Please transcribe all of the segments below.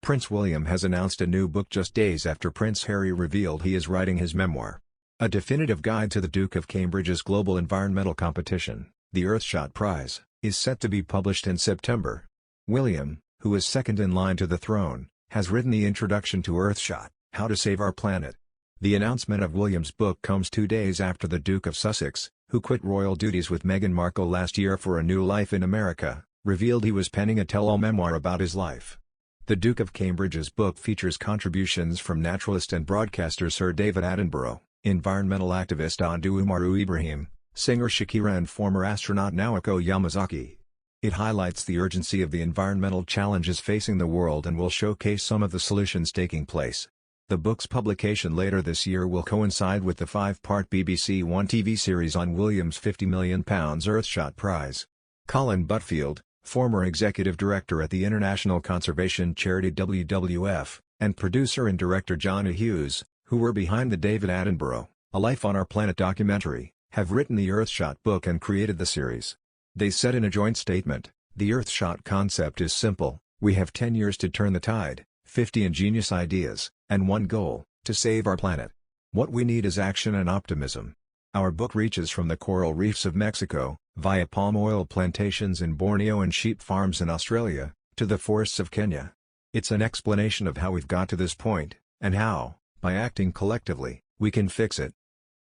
Prince William has announced a new book just days after Prince Harry revealed he is writing his memoir. A definitive guide to the Duke of Cambridge's global environmental competition, the Earthshot Prize, is set to be published in September. William, who is second in line to the throne, has written the introduction to Earthshot, How to Save Our Planet. The announcement of William's book comes 2 days after the Duke of Sussex, who quit royal duties with Meghan Markle last year for a new life in America, revealed he was penning a tell-all memoir about his life. The Duke of Cambridge's book features contributions from naturalist and broadcaster Sir David Attenborough, environmental activist Andu Umaru Ibrahim, singer Shakira and former astronaut Naoko Yamazaki. It highlights the urgency of the environmental challenges facing the world and will showcase some of the solutions taking place. The book's publication later this year will coincide with the 5-part BBC One TV series on William's £50 million Earthshot Prize. Colin Butfield, former executive director at the international conservation charity WWF, and producer and director Johnny Hughes, who were behind the David Attenborough, A Life on Our Planet documentary, have written the Earthshot book and created the series. They said in a joint statement, "The Earthshot concept is simple, we have 10 years to turn the tide, 50 ingenious ideas, and one goal, to save our planet. What we need is action and optimism." Our book reaches from the coral reefs of Mexico, via palm oil plantations in Borneo and sheep farms in Australia, to the forests of Kenya. It's an explanation of how we've got to this point, and how, by acting collectively, we can fix it.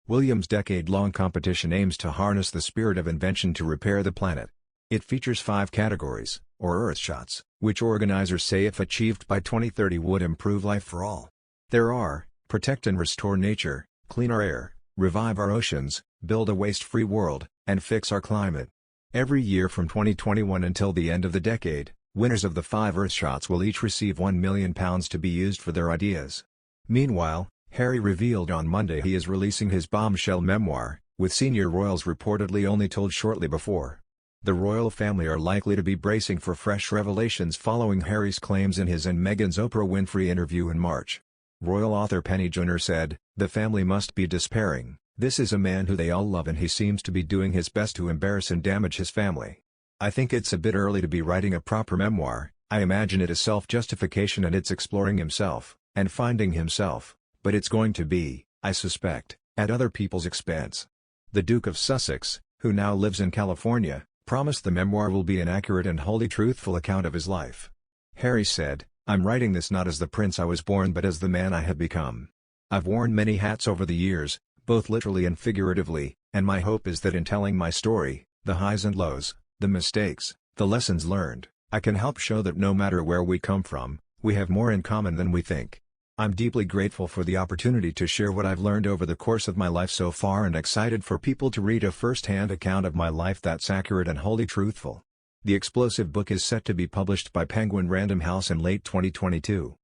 William's decade-long competition aims to harness the spirit of invention to repair the planet. It features 5 categories, or Earthshots, which organizers say if achieved by 2030 would improve life for all. There are: protect and restore nature, clean our air, revive our oceans, build a waste-free world, and fix our climate. Every year from 2021 until the end of the decade, winners of the 5 Earthshots will each receive £1 million to be used for their ideas. Meanwhile, Harry revealed on Monday he is releasing his bombshell memoir, with senior royals reportedly only told shortly before. The royal family are likely to be bracing for fresh revelations following Harry's claims in his and Meghan's Oprah Winfrey interview in March. Royal author Penny Junor said, "The family must be despairing. This is a man who they all love and he seems to be doing his best to embarrass and damage his family. I think it's a bit early to be writing a proper memoir. I imagine it is self-justification and it's exploring himself, and finding himself, but it's going to be, I suspect, at other people's expense." The Duke of Sussex, who now lives in California, promised the memoir will be an accurate and wholly truthful account of his life. Harry said, "I'm writing this not as the prince I was born but as the man I have become. I've worn many hats over the years, both literally and figuratively, and my hope is that in telling my story, the highs and lows, the mistakes, the lessons learned, I can help show that no matter where we come from, we have more in common than we think. I'm deeply grateful for the opportunity to share what I've learned over the course of my life so far and excited for people to read a first-hand account of my life that's accurate and wholly truthful." The explosive book is set to be published by Penguin Random House in late 2022.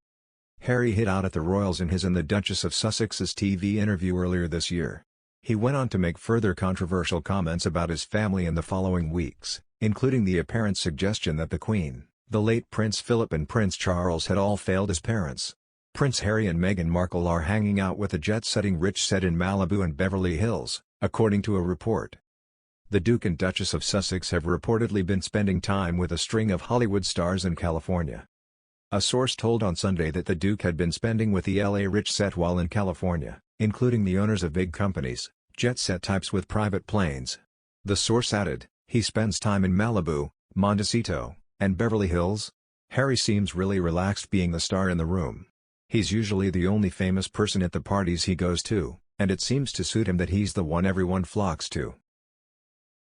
Harry hit out at the royals in his and the Duchess of Sussex's TV interview earlier this year. He went on to make further controversial comments about his family in the following weeks, including the apparent suggestion that the Queen, the late Prince Philip and Prince Charles had all failed as parents. Prince Harry and Meghan Markle are hanging out with a jet-setting rich set in Malibu and Beverly Hills, according to a report. The Duke and Duchess of Sussex have reportedly been spending time with a string of Hollywood stars in California. A source told on Sunday that the Duke had been spending with the LA rich set while in California, including the owners of big companies, jet-set types with private planes. The source added, "He spends time in Malibu, Montecito, and Beverly Hills. Harry seems really relaxed being the star in the room. He's usually the only famous person at the parties he goes to, and it seems to suit him that he's the one everyone flocks to."